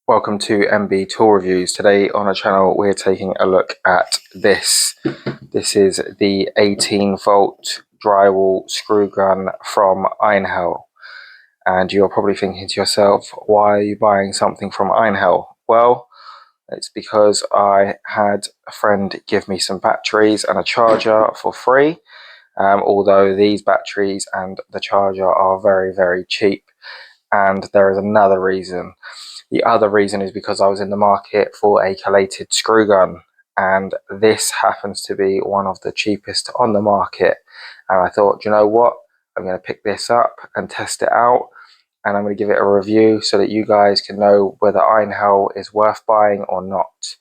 Welcome to MB Tool Reviews. Today on our channel we're taking a look at this. This is the 18-volt drywall screw gun from Einhell. And you're probably thinking to yourself, why are you buying something from Einhell? Well, it's because I had a friend give me some batteries and a charger for free. Although these batteries and the charger are very, very cheap. And there is another reason. The other reason is because I was in the market for a collated screw gun, and this happens to be one of the cheapest on the market. And I thought, you know what, I'm going to pick this up and test it out, and I'm going to give it a review so that you guys can know whether Einhell is worth buying or not.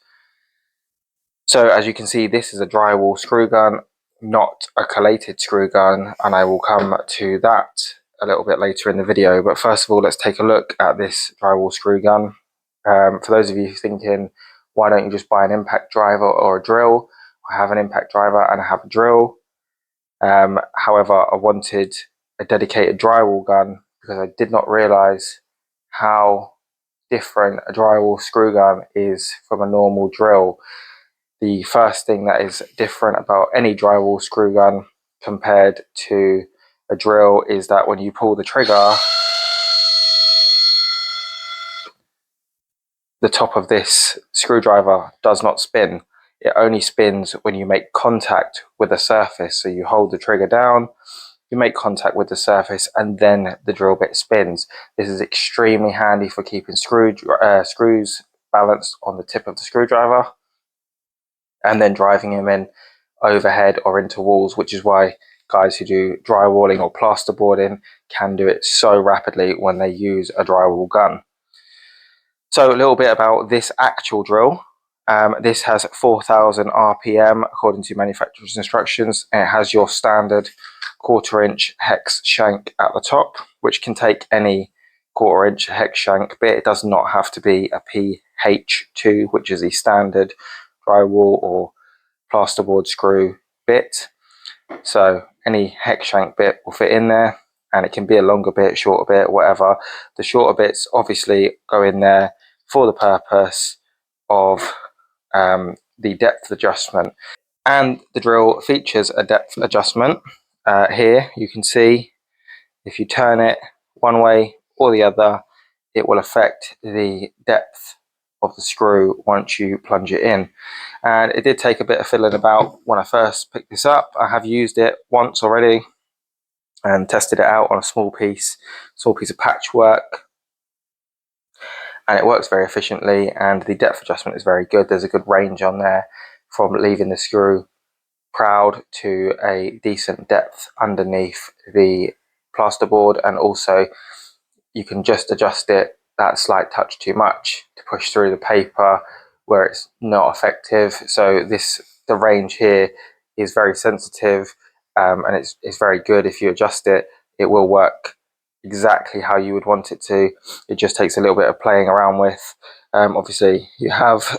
So as you can see, this is a drywall screw gun, not a collated screw gun, and I will come to that a little bit later in the video. But first of all, let's take a look at this drywall screw gun. For those of you thinking, why don't you just buy an impact driver or a drill? I have an impact driver and I have a drill. However, I wanted a dedicated drywall gun because I did not realize how different a drywall screw gun is from a normal drill. The first thing that is different about any drywall screw gun compared to a drill is that when you pull the trigger, the top of this screwdriver does not spin. It only spins when you make contact with the surface. So you hold the trigger down, you make contact with the surface, and then the drill bit spins. This is extremely handy for keeping screws balanced on the tip of the screwdriver and then driving them in overhead or into walls, which is why guys who do drywalling or plasterboarding can do it so rapidly when they use a drywall gun. So a little bit about this actual drill. This has 4,000 RPM according to manufacturer's instructions, and it has your standard 1/4 inch hex shank at the top, which can take any 1/4 inch hex shank bit. It does not have to be a PH2, which is the standard drywall or plasterboard screw bit. So any hex shank bit will fit in there, and it can be a longer bit, shorter bit, whatever. The shorter bits obviously go in there for the purpose of the depth adjustment. And the drill features a depth adjustment. Here you can see if you turn it one way or the other, it will affect the depth of the screw once you plunge it in. And it did take a bit of fiddling about when I first picked this up. I have used it once already and tested it out on a small piece of patchwork, and it works very efficiently, and the depth adjustment is very good. There's a good range on there from leaving the screw proud to a decent depth underneath the plasterboard, and also you can just adjust it that slight touch too much to push through the paper where it's not effective. So the range here is very sensitive, and it's very good. If you adjust it, it will work exactly how you would want it to. It just takes a little bit of playing around with. Obviously you have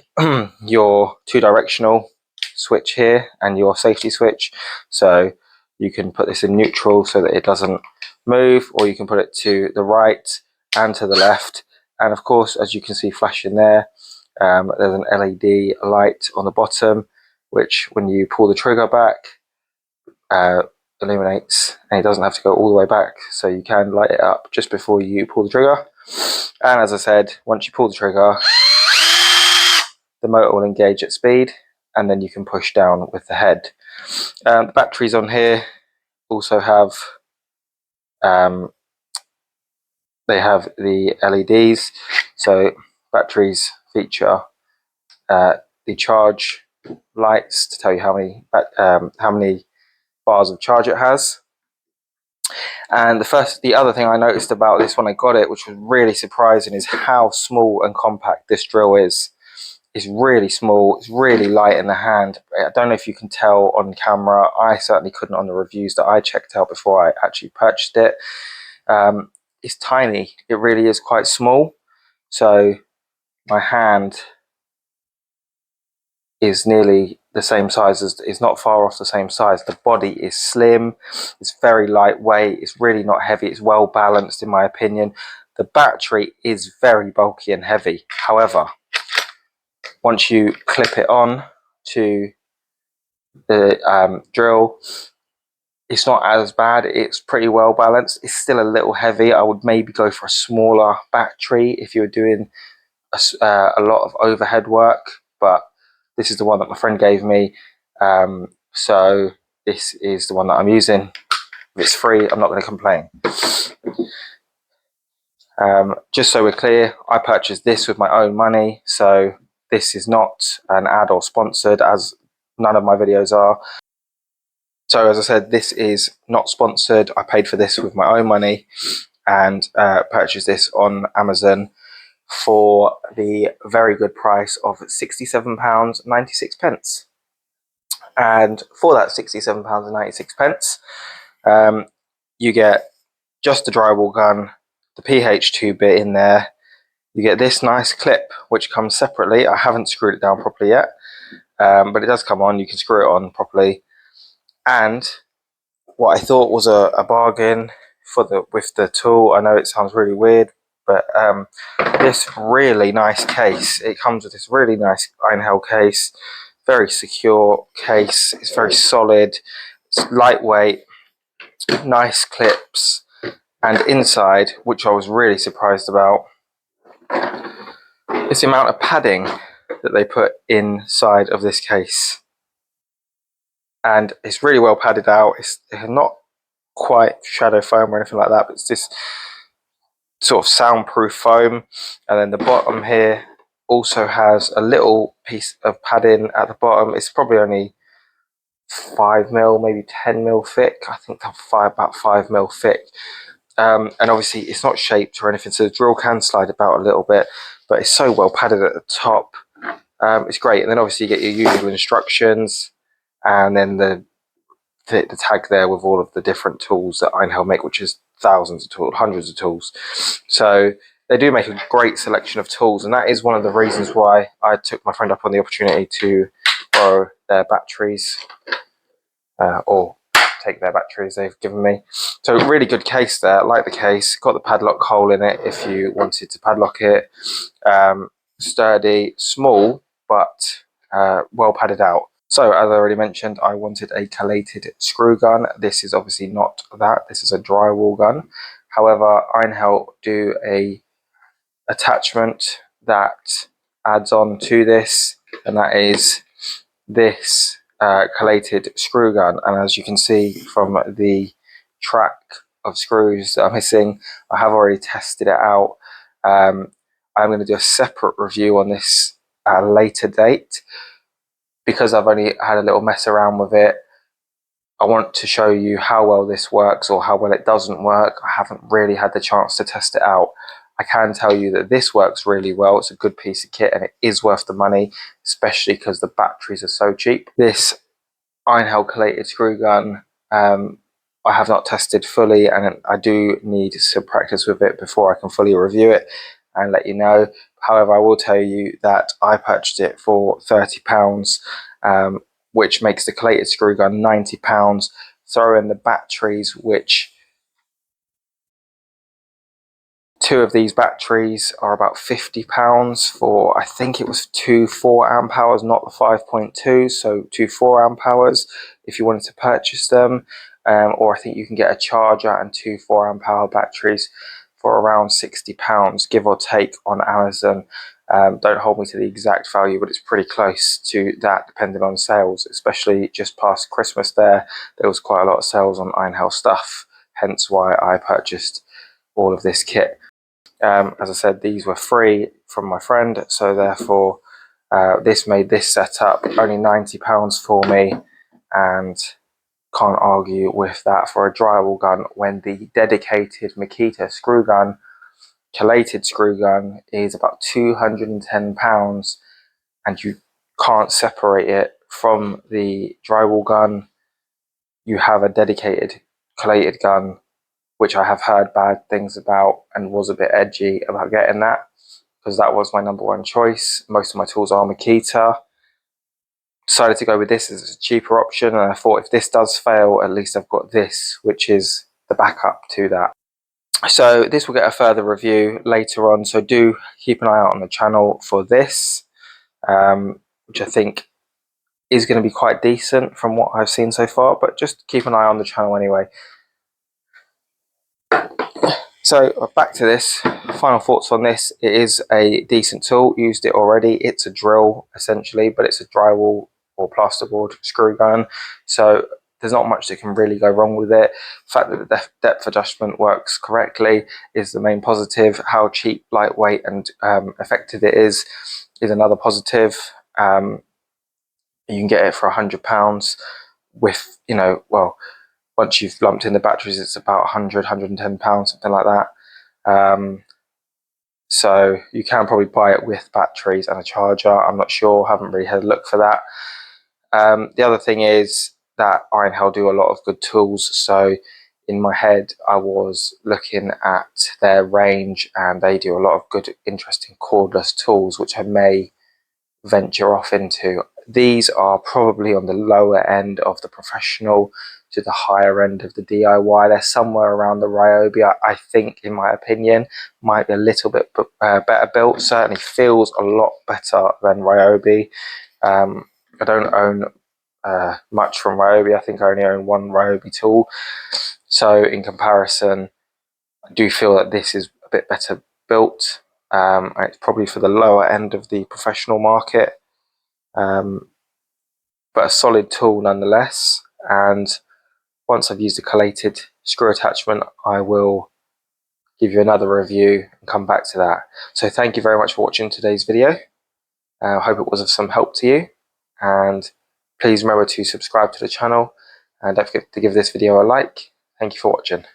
your 2-directional switch here and your safety switch, so you can put this in neutral so that it doesn't move, or you can put it to the right and to the left. And of course, as you can see flashing there, there's an LED light on the bottom, which when you pull the trigger back, illuminates, and it doesn't have to go all the way back, so you can light it up just before you pull the trigger. And as I said, once you pull the trigger, the motor will engage at speed, and then you can push down with the head. The batteries on here also have they have the LEDs. So batteries feature the charge lights to tell you how many bars of charge it has. And the other thing I noticed about this when I got it, which was really surprising, is how small and compact this drill is. It's really small, it's really light in the hand. I don't know if you can tell on camera. I certainly couldn't on the reviews that I checked out before I actually purchased it. It's tiny, it really is quite small. So my hand is nearly the same size is not far off the same size. The body is slim, it's very lightweight, it's really not heavy, it's well balanced in my opinion. The battery is very bulky and heavy. However, once you clip it on to the drill, it's not as bad. It's pretty well balanced. It's still a little heavy. I would maybe go for a smaller battery if you were doing a lot of overhead work, but this is the one that my friend gave me, so this is the one that I'm using. If it's free, I'm not going to complain. Just so we're clear, I purchased this with my own money, so this is not an ad or sponsored, as none of my videos are. So as I said, this is not sponsored. I paid for this with my own money and purchased this on Amazon for the very good price of £67.96. And for that £67.96, you get just the drywall gun, the PH2 bit in there. You get this nice clip, which comes separately. I haven't screwed it down properly yet, but it does come on. You can screw it on properly. And what I thought was a bargain with the tool. I know it sounds really weird, but this really nice case. It comes with this really nice Einhell case, very secure case. It's very solid. It's lightweight, nice clips, and inside, which I was really surprised about, is the amount of padding that they put inside of this case. And it's really well padded out. It's not quite shadow foam or anything like that, but it's this sort of soundproof foam. And then the bottom here also has a little piece of padding at the bottom. It's probably only 5mm, maybe 10mm thick. I think about 5mm thick. And obviously it's not shaped or anything, so the drill can slide about a little bit, but it's so well padded at the top. It's great. And then obviously you get your usual instructions, and then the tag there with all of the different tools that Einhell make, which is thousands of tools, hundreds of tools. So they do make a great selection of tools, and that is one of the reasons why I took my friend up on the opportunity to borrow their batteries, or take their batteries they've given me. So really good case there. I like the case. Got the padlock hole in it if you wanted to padlock it. Sturdy, small, but well padded out. So as I already mentioned, I wanted a collated screw gun. This is obviously not that. This is a drywall gun. However, Einhell do a attachment that adds on to this, and that is this collated screw gun. And as you can see from the track of screws that I'm missing, I have already tested it out. I'm going to do a separate review on this at a later date, because I've only had a little mess around with it. I want to show you how well this works or how well it doesn't work. I haven't really had the chance to test it out. I can tell you that this works really well. It's a good piece of kit and it is worth the money, especially because the batteries are so cheap. This Einhell collated screw gun, I have not tested fully, and I do need some practice with it before I can fully review it and let you know. However, I will tell you that I purchased it for £30, which makes the collated screw gun £90. Throw in the batteries, which two of these batteries are about £50 for, I think it was 2 4-amp hours, not the 5.2, so 2 4-amp hours if you wanted to purchase them. Or I think you can get a charger and 2 4-amp hour batteries for around £60, give or take, on Amazon. Don't hold me to the exact value, but it's pretty close to that depending on sales, especially just past Christmas there was quite a lot of sales on Einhell stuff, hence why I purchased all of this kit. As I said, these were free from my friend, so therefore this made this setup only £90 for me, and can't argue with that for a drywall gun when the dedicated Makita screw gun, collated screw gun, is about £210, and you can't separate it from the drywall gun. You have a dedicated collated gun, which I have heard bad things about and was a bit edgy about getting that, because that was my number one choice. Most of my tools are Makita. Decided to go with this as a cheaper option, and I thought if this does fail, at least I've got this, which is the backup to that. So this will get a further review later on, so do keep an eye out on the channel for this, which I think is going to be quite decent from what I've seen so far, but just keep an eye on the channel anyway. So back to this, final thoughts on this. It is a decent tool, used it already. It's a drill essentially, but it's a drywall or plasterboard screw gun, so there's not much that can really go wrong with it. The fact that the depth adjustment works correctly is the main positive. How cheap, lightweight and effective it is another positive. You can get it for £100 with, you know, well, once you've lumped in the batteries, it's about £110, something like that. So you can probably buy it with batteries and a charger. I'm not sure, haven't really had a look for that. The other thing is that Einhell do a lot of good tools. So in my head, I was looking at their range, and they do a lot of good, interesting cordless tools, which I may venture off into. These are probably on the lower end of the professional to the higher end of the DIY. They're somewhere around the Ryobi. I think, in my opinion, might be a little bit better built. Certainly feels a lot better than Ryobi. I don't own much from Ryobi. I think I only own one Ryobi tool. So in comparison, I do feel that this is a bit better built. It's probably for the lower end of the professional market. But a solid tool nonetheless. And once I've used a collated screw attachment, I will give you another review and come back to that. So thank you very much for watching today's video. I hope it was of some help to you, and please remember to subscribe to the channel and don't forget to give this video a like. Thank you for watching.